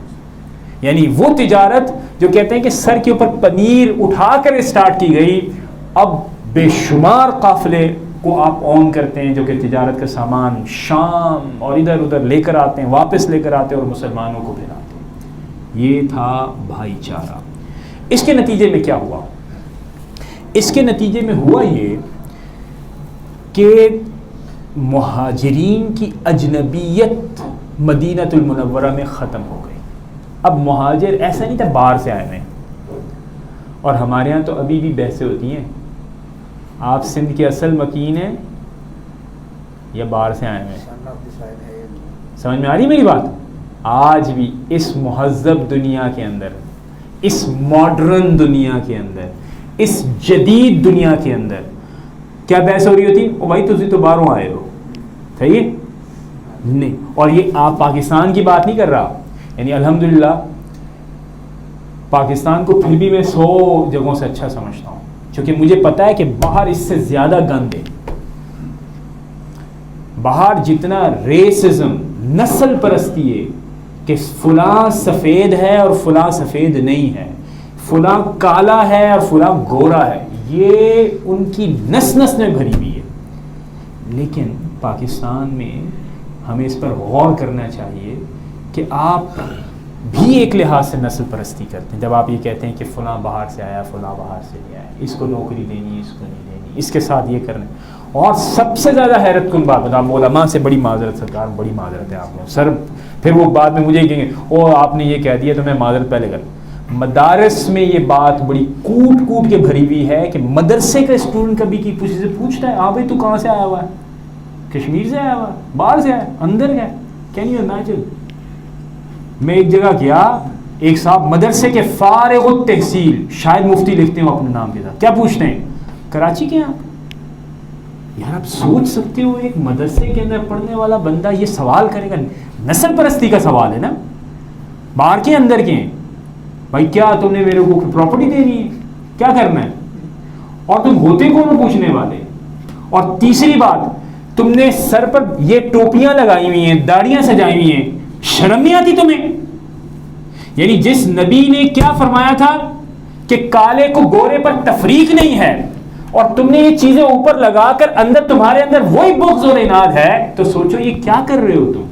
یعنی وہ تجارت جو کہتے ہیں کہ سر کے اوپر پنیر اٹھا کر اسٹارٹ کی گئی, اب بے شمار قافلے کو آپ اون کرتے ہیں جو کہ تجارت کا سامان شام اور ادھر ادھر لے کر آتے ہیں, واپس لے کر آتے ہیں اور مسلمانوں کو پھیلاتے ہیں. یہ تھا بھائی چارہ. اس کے نتیجے میں کیا ہوا؟ اس کے نتیجے میں ہوا یہ کہ مہاجرین کی اجنبیت مدینہ المنورہ میں ختم ہو گئی. اب مہاجر ایسا نہیں تھا باہر سے آئے ہیں, اور ہمارے ہاں تو ابھی بھی بحثیں ہوتی ہیں آپ سندھ کے اصل مکین ہیں یا باہر سے آئے ہیں. سمجھ میں آ رہی میری بات؟ آج بھی اس مہذب دنیا کے اندر, اس ماڈرن دنیا کے اندر, اس جدید دنیا کے اندر کیا بحث ہو رہی ہوتی؟ او بھائی تجھے تو باہروں آئے ہو, صحیح ہے نہیں. اور یہ آپ پاکستان کی بات نہیں کر رہا, یعنی الحمدللہ پاکستان کو پھر بھی میں 100 جگہوں سے اچھا سمجھتا ہوں, کیونکہ مجھے پتا ہے کہ باہر اس سے زیادہ گند ہے. باہر جتنا ریسزم, نسل پرستی ہے کہ فلاں سفید ہے اور فلاں سفید نہیں ہے, فلاں کالا ہے اور فلاں گورا ہے, یہ ان کی نس نس میں بھری ہوئی ہے. لیکن پاکستان میں ہمیں اس پر غور کرنا چاہیے کہ آپ بھی ایک لحاظ سے نسل پرستی کرتے ہیں جب آپ یہ کہتے ہیں کہ فلاں باہر سے آیا, فلاں باہر سے نہیں آیا, اس کو نوکری دینی, اس کو نہیں دینی, اس کے ساتھ یہ کرنا. اور سب سے زیادہ حیرت کن بات بتا, علماء سے بڑی معذرت سرکار, بڑی معذرت ہے آپ کو سر, پھر وہ بعد میں مجھے کہیں گے او آپ نے یہ کہہ دیا تو میں معذرت پہلے کر. مدارس میں یہ بات بڑی کوٹ کوٹ کے بھری ہوئی ہے کہ مدرسے کا اسٹوڈنٹ کبھی کی کسی سے پوچھتا ہے ہاں بھائی تو کہاں سے آیا ہوا ہے؟ کشمیر سے آیا ہوا ہے, باہر سے آیا, اندر گیا. Can you imagine? میں ایک جگہ گیا ایک صاحب مدرسے کے فارغ التحصیل، شاید مفتی لکھتے ہیں اپنے نام کے ساتھ، کیا پوچھتے ہیں کراچی کے ہیں آپ؟ یار آپ سوچ سکتے ہو ایک مدرسے کے اندر پڑھنے والا بندہ یہ سوال کرے گا؟ نسل پرستی کا سوال ہے نا، باہر کے اندر کے ہیں، بھائی کیا تم نے میرے کو پراپرٹی دینی ہے، کیا کرنا ہے، اور تم ہوتے کون ہو پوچھنے والے؟ اور تیسری بات، تم نے سر پر یہ ٹوپیاں لگائی ہوئی ہیں، داڑیاں سجائی ہوئی ہیں، شرم نہیں آتی تمہیں؟ یعنی جس نبی نے کیا فرمایا تھا کہ کالے کو گورے پر تفریق نہیں ہے، اور تم نے یہ چیزیں اوپر لگا کر اندر تمہارے اندر وہی بغض اور اناد ہے، تو سوچو یہ کیا کر رہے ہو تم؟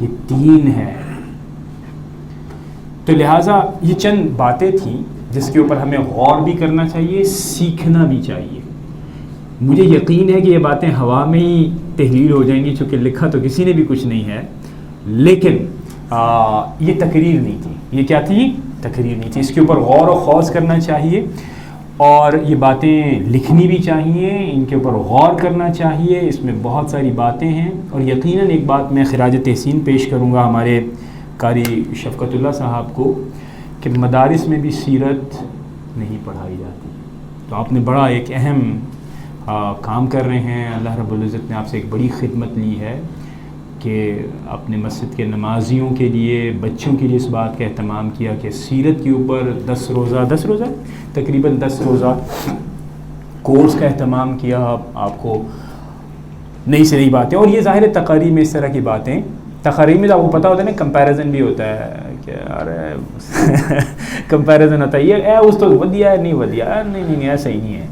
یہ دین ہے۔ تو لہٰذا یہ چند باتیں تھیں جس کے اوپر ہمیں غور بھی کرنا چاہیے، سیکھنا بھی چاہیے۔ مجھے یقین ہے کہ یہ باتیں ہوا میں ہی تحلیل ہو جائیں گی، چونکہ لکھا تو کسی نے بھی کچھ نہیں ہے، لیکن یہ تقریر نہیں تھی۔ یہ کیا تھی؟ تقریر نہیں تھی۔ اس کے اوپر غور و خوض کرنا چاہیے، اور یہ باتیں لکھنی بھی چاہیے، ان کے اوپر غور کرنا چاہیے۔ اس میں بہت ساری باتیں ہیں، اور یقیناً ایک بات میں خراج تحسین پیش کروں گا ہمارے قاری شفقت اللہ صاحب کو، کہ مدارس میں بھی سیرت نہیں پڑھائی جاتی۔ تو آپ نے بڑا ایک اہم کام کر رہے ہیں، اللہ رب العزت نے آپ سے ایک بڑی خدمت لی ہے کہ اپنے مسجد کے نمازیوں کے لیے، بچوں کے لیے اس بات کا اہتمام کیا کہ سیرت کے اوپر 10 روزہ تقریباً 10 روزہ کورس کا اہتمام کیا۔ آپ کو نئی سے نئی باتیں، اور یہ ظاہر تقاریر میں اس طرح کی باتیں، تقاریر میں آپ کو پتہ ہوتا ہے نا، کمپیریزن بھی ہوتا ہے کہ ارے کمپیریزن ہوتا ہے، یہ اس تو ودیا ہے، نہیں ودیا، نہیں ایسا ہی نہیں ہے،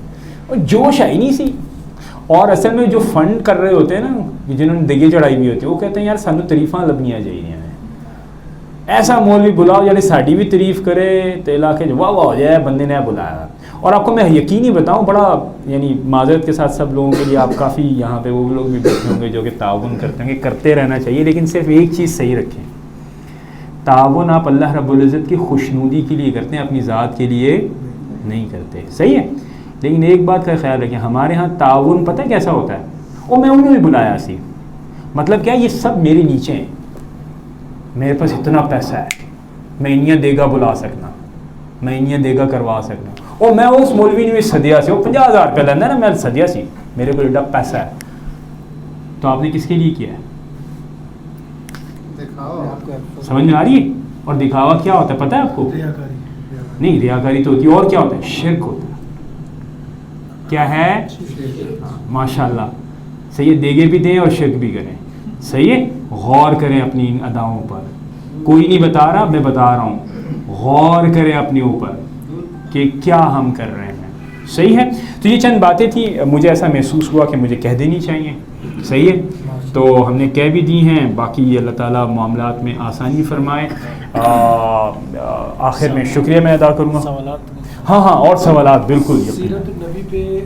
اور جوش ہے ہی نہیں سی۔ اور اصل میں جو فنڈ کر رہے ہوتے ہیں نا، جنہوں نے دیگے چڑھائی ہوئی ہوتی ہے، وہ کہتے ہیں یار سانو تعریفاں لبنیاں چاہیے، ایسا مولوی بلاؤ جڑے ساڈی بھی تعریف کرے تو علاقے جو واہ واہ ہو جائے بندے نے بلایا۔ اور آپ کو میں یقینی بتاؤں، بڑا یعنی معذرت کے ساتھ سب لوگوں کے لیے، آپ کافی یہاں پہ وہ لوگ بھی بیٹھے ہوں گے جو کہ تعاون کرتے ہیں، کہ کرتے رہنا چاہیے، لیکن صرف ایک چیز صحیح رکھیں، تعاون آپ اللہ رب العزت کی خوشنودی کے لیے کرتے ہیں، اپنی ذات کے لیے نہیں کرتے، صحیح ہے؟ لیکن ایک بات کا خیال رکھیں، ہمارے ہاں تعاون پتہ کیسا ہوتا ہے؟ وہ میں انہیں بھی بلایا سی، مطلب کیا، یہ سب میرے نیچے ہیں، میرے پاس اتنا پیسہ ہے، میں انیاں دیگا بلا سکنا، میں انیاں دیگا کروا سکنا، اور میں اس مولوی نے بھی سدیا سے، وہ 50,000 روپیہ لینا نا، میں سدیا سی، میرے کو ایڈا پیسہ ہے۔ تو آپ نے کس کے لیے کیا ہے؟ سمجھ میں آ رہی ہے؟ اور دکھاوا کیا ہوتا ہے پتہ ہے آپ کو؟ نہیں، ریاکاری تو ہوتی ہے، اور کیا ہوتا ہے؟ شرک ہوتا ہے۔ کیا ہے؟ ماشاء اللہ، صحیح ہے، دیگے بھی دیں اور شرک بھی کریں، صحیح ہے؟ غور کریں اپنی ان اداؤں پر، کوئی نہیں بتا رہا، میں بتا رہا ہوں، غور کریں اپنے اوپر کہ کیا ہم کر رہے ہیں، صحیح ہے؟ تو یہ چند باتیں تھیں، مجھے ایسا محسوس ہوا کہ مجھے کہہ دینی چاہیے، صحیح ہے؟ تو ہم نے کہہ بھی دی ہیں، باقی اللہ تعالیٰ معاملات میں آسانی فرمائے۔ آخر میں شکریہ میں ادا کروں گا۔ سوالات، ہاں اور سوالات بالکل۔ سیرت النبی پہ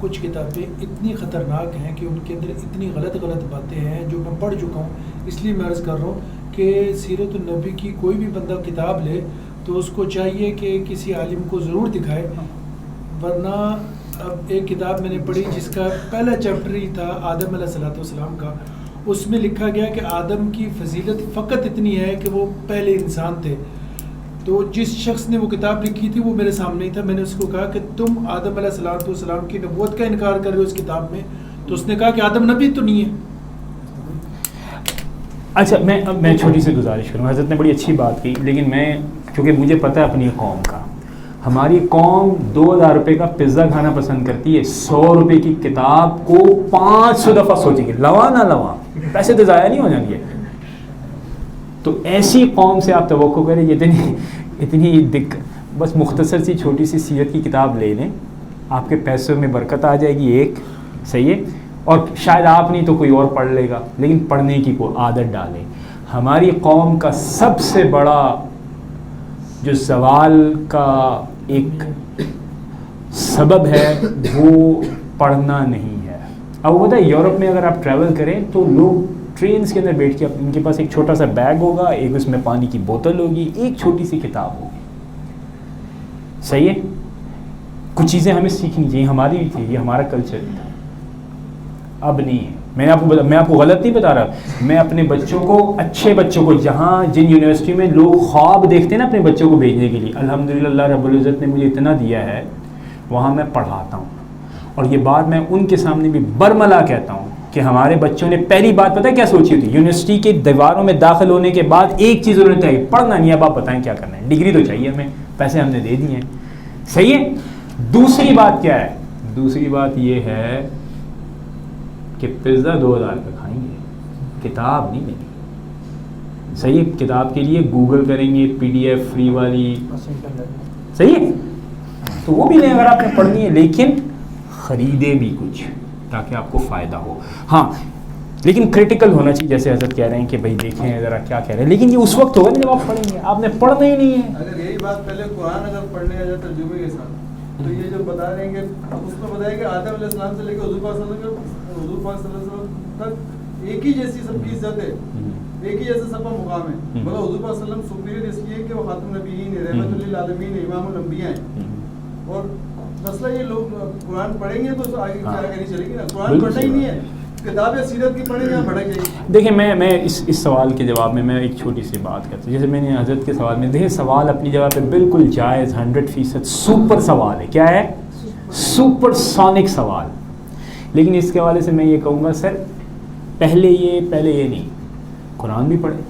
کچھ کتابیں اتنی خطرناک ہیں کہ ان کے اندر اتنی غلط باتیں ہیں جو میں پڑھ چکا ہوں، اس لیے میں عرض کر رہا ہوں کہ سیرت النبی کی کوئی بھی بندہ کتاب لے تو اس کو چاہیے کہ کسی عالم کو ضرور دکھائے، ورنہ اب ایک کتاب میں نے پڑھی جس کا پہلا چیپٹر ہی تھا آدم علیہ السلام کا، اس میں لکھا گیا کہ آدم کی فضیلت فقط اتنی ہے کہ وہ پہلے انسان تھے۔ تو جس شخص نے وہ کتاب لکھی تھی وہ میرے سامنے ہی تھا، میں نے اس کو کہا کہ تم آدم علیہ السلام کی نبوت کا انکار کر رہے ہو اس کتاب میں، تو اس نے کہا کہ آدم نبی تو نہیں ہے۔ اچھا، میں چھوٹی سی گزارش کروں، حضرت نے بڑی اچھی بات کی، لیکن میں چونکہ مجھے پتہ ہے اپنی قوم کا، ہماری قوم 2,000 روپے کا پزا کھانا پسند کرتی ہے، 100 روپے کی کتاب کو 500 دفعہ سوچیں گے، لواں نہ لواں، پیسے تو ضائع نہیں ہو جائیں گے۔ تو ایسی قوم سے آپ توقع کریں، اتنی بس مختصر سی چھوٹی سی سیرت کی کتاب لے لیں، آپ کے پیسوں میں برکت آ جائے گی، ایک صحیح ہے، اور شاید آپ نہیں تو کوئی اور پڑھ لے گا، لیکن پڑھنے کی کوئی عادت ڈالیں۔ ہماری قوم کا سب سے بڑا جو زوال کا ایک سبب ہے وہ پڑھنا نہیں ہے۔ اب وہ بتائیں، یورپ میں اگر آپ ٹریول کریں تو لوگ ٹرینز کے اندر بیٹھ کے ان کے پاس ایک چھوٹا سا بیگ ہوگا، ایک اس میں پانی کی بوتل ہوگی، ایک چھوٹی سی کتاب ہوگی، صحیح ہے؟ کچھ چیزیں ہمیں سیکھنی چاہیے، ہماری بھی تھی، یہ ہمارا کلچر تھا، اب نہیں ہے۔ میں آپ کو غلط نہیں بتا رہا، میں اپنے بچوں کو، اچھے بچوں کو، جہاں جن یونیورسٹی میں لوگ خواب دیکھتے ہیں نا اپنے بچوں کو بھیجنے کے لیے، الحمدللہ اللہ رب العزت نے مجھے اتنا دیا ہے، وہاں میں پڑھاتا ہوں. اور یہ بات میں ان کے سامنے بھی برملا کہتا ہوں کہ ہمارے بچوں نے پہلی بات پتہ ہے کیا سوچی تھی؟ یونیورسٹی کے دیواروں میں داخل ہونے کے بعد ایک چیز انہوں نے چاہیے، پڑھنا نہیں ہے، اب آپ بتائیں کیا کرنا ہے، ڈگری تو چاہیے ہمیں، پیسے ہم نے دے دیے ہیں. صحیح ہے. دوسری بات کیا ہے؟ دوسری بات یہ ہے کہ پیزا 2000 کا کھائیں گے، کتاب نہیں ملے. صحیح ہے. کتاب کے لیے گوگل کریں گے PDF فری والی، صحیح ہے، تو وہ بھی لیں اگر آپ نے پڑھنی ہے، لیکن خریدے بھی کچھ تاکہ آپ کو فائدہ ہو. ہاں لیکن کریٹیکل ہونا چاہیے، جیسے حضرت کہہ رہے ہیں کہ بھائی دیکھیں ذرا کیا کہہ رہے ہیں، لیکن یہ اس وقت ہوگا جب آپ پڑھیں گے، آپ نے پڑھنا ہی نہیں ہے. اگر یہی بات پہلے قرآن اگر پڑھنے آ جائے ترجمے کے ساتھ، تو یہ جو بتا رہے ہیں کہ اس میں بتایا کہ آدم علیہ السلام سے لے کے حضور پاک صلی اللہ علیہ وسلم تک ایک ہی جیسی سب کی عزت ہے، ایک ہی جیسا سب کا مقام ہے، مگر حضور پاک صلی اللہ علیہ وسلم سپیریئر اس لیے کہ وہ خاتم النبیین ہیں، رحمت للعالمین ہیں، امام الانبیاء ہیں. اور مسئلہ یہ لوگ قرآن پڑھیں گے تو آگے کیا نہیں چلے گی نا. قرآن پڑھنا ہی نہیں ہے، کتابیں سیرت کی پڑھیں گے یا بھڑک جائے گی. دیکھیں میں اس سوال کے جواب میں ایک چھوٹی سی بات کرتا ہوں. جیسے میں نے حضرت کے سوال میں دیکھیں، سوال اپنی جگہ پہ بالکل جائز، 100% سپر سوال ہے. کیا ہے؟ سپر سونک سوال. لیکن اس کے حوالے سے میں یہ کہوں گا سر، پہلے یہ نہیں، قرآن بھی پڑھیں،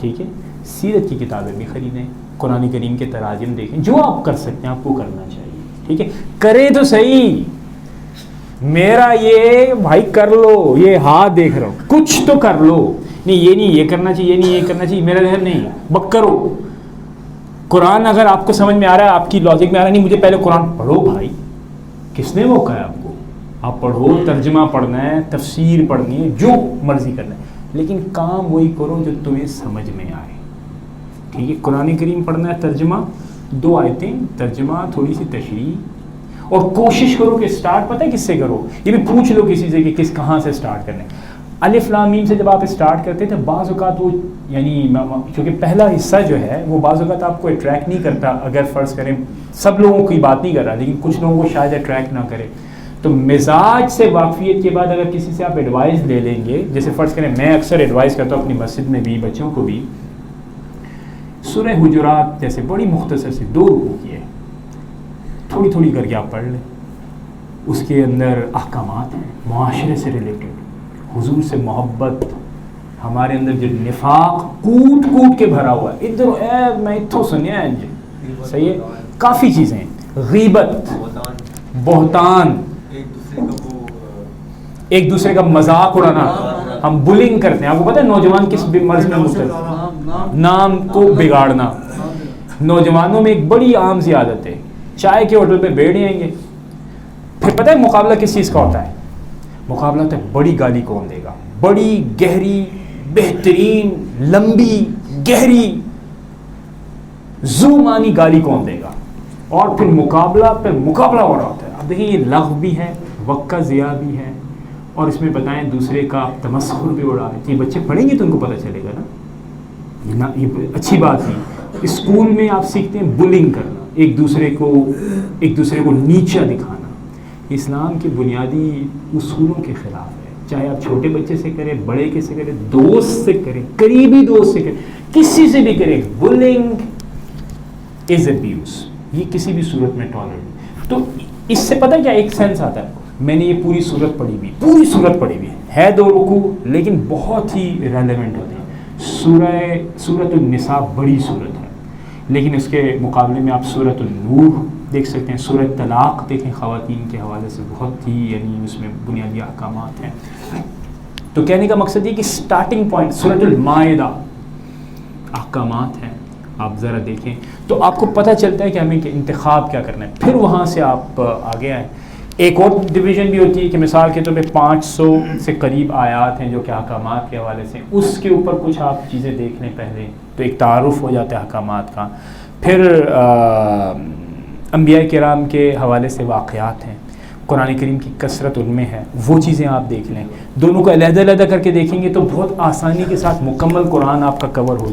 ٹھیک ہے، سیرت کی کتابیں بھی خریدیں، قرآن کریم کے تراجم دیکھیں، جو آپ کر سکتے ہیں آپ کو کرنا چاہیے، ٹھیک ہے. کریں تو صحیح. میرا یہ بھائی کر لو، یہ ہاتھ دیکھ رہا ہوں، کچھ تو کر لو. نہیں یہ نہیں یہ کرنا چاہیے، یہ نہیں یہ کرنا چاہیے، میرا ذہن نہیں، بک کرو. قرآن اگر آپ کو سمجھ میں آ رہا ہے، آپ کی لاجک میں آ رہا ہے، نہیں مجھے پہلے قرآن پڑھو بھائی، کس نے وہ کہا ہے آپ کو؟ آپ پڑھو، ترجمہ پڑھنا ہے، تفسیر پڑھنی ہے، جو مرضی کرنا ہے، لیکن کام وہی کرو جو تمہیں سمجھ میں آئے، ٹھیک ہے. قرآن کریم پڑھنا ہے، ترجمہ 2 آیتیں، ترجمہ تھوڑی سی تشریح، اور کوشش کرو کہ سٹارٹ پتہ ہے کس سے کرو. یہ بھی پوچھ لو کسی سے کہ کہاں سے سٹارٹ کرنا ہے. الف لام میم سے جب آپ سٹارٹ کرتے تھے، بعض اوقات وہ یعنی چونکہ پہلا حصہ جو ہے وہ بعض اوقات آپ کو اٹریکٹ نہیں کرتا. اگر فرض کریں سب لوگوں کی بات نہیں کر رہا، لیکن کچھ لوگوں کو شاید اٹریکٹ نہ کرے، تو مزاج سے واقفیت کے بعد اگر کسی سے آپ ایڈوائز لے لیں گے، جیسے فرض کریں میں اکثر ایڈوائز کرتا ہوں اپنی مسجد میں بھی، بچوں کو بھی، سورہ حجرات جیسے بڑی مختصر سی 2 رکوع کی ہے، تھوڑی تھوڑی کر کے آپ پڑھ لیں. اس کے اندر احکامات ہیں معاشرے سے ریلیٹڈ، حضور سے محبت، ہمارے اندر جو نفاق کوٹ کوٹ کے بھرا ہوا ہے، ادھر میں اتھو سنیا ہے جی، صحیح ہے، کافی چیزیں ہیں، غیبت، بہتان، ایک دوسرے کا مذاق اڑانا، ہم بلنگ کرتے ہیں. آپ کو پتہ ہے نوجوان کس مرض میں مبتلا؟ نام کو بگاڑنا. نوجوانوں میں ایک بڑی عام سی عادت ہے، چائے کے ہوٹل پہ بیٹھ جائیں گے، پھر پتہ ہے مقابلہ کس چیز کا ہوتا ہے؟ مقابلہ ہوتا ہے بڑی گالی کون دے گا، بڑی گہری بہترین لمبی گہری زومانی گالی کون دے گا، اور پھر مقابلہ ہو رہا ہوتا ہے. اب دیکھیں یہ لغو بھی ہے، وقت کا ضیاع بھی ہے، اور اس میں بتائیں دوسرے کا تمسخر بھی اڑا رہے ہیں. یہ بچے پڑھیں گے تو ان کو پتہ چلے گا نا، یہ اچھی بات نہیں. اسکول میں آپ سیکھتے ہیں بلنگ کرنا، ایک دوسرے کو نیچا دکھانا. اسلام کے بنیادی اصولوں کے خلاف ہے. چاہے آپ چھوٹے بچے سے کریں، بڑے کے سے کریں، دوست سے کریں، قریبی دوست سے کریں، کسی سے بھی کریں، بلنگ از ابیوز، یہ کسی بھی صورت میں ٹالریٹ نہیں. تو اس سے پتہ کیا ایک سینس آتا ہے، میں نے یہ پوری صورت پڑھی ہوئی ہے 2 رکوع لیکن بہت ہی ریلیونٹ ہوتے ہیں. سورۃ النساء بڑی صورت ہے، لیکن اس کے مقابلے میں آپ سورۃ النور دیکھ سکتے ہیں، سورۃ طلاق دیکھیں، خواتین کے حوالے سے بہت ہی یعنی اس میں بنیادی احکامات ہیں. تو کہنے کا مقصد یہ کہ سٹارٹنگ پوائنٹ سورۃ المائدہ احکامات ہیں، آپ ذرا دیکھیں تو آپ کو پتہ چلتا ہے کہ ہمیں انتخاب کیا کرنا ہے. پھر وہاں سے آپ آگے آئیں. ایک اور ڈویژن بھی ہوتی ہے کہ مثال کے طور پہ 500 سے قریب آیات ہیں جو کہ احکامات کے حوالے سے، اس کے اوپر کچھ آپ چیزیں دیکھ لیں پہلے، تو ایک تعارف ہو جاتا ہے احکامات کا. پھر انبیاء کرام کے حوالے سے واقعات ہیں، قرآن کریم کی کثرت ان میں ہے، وہ چیزیں آپ دیکھ لیں. دونوں کو علیحدہ کر کے دیکھیں گے تو بہت آسانی کے ساتھ مکمل قرآن آپ کا کور ہو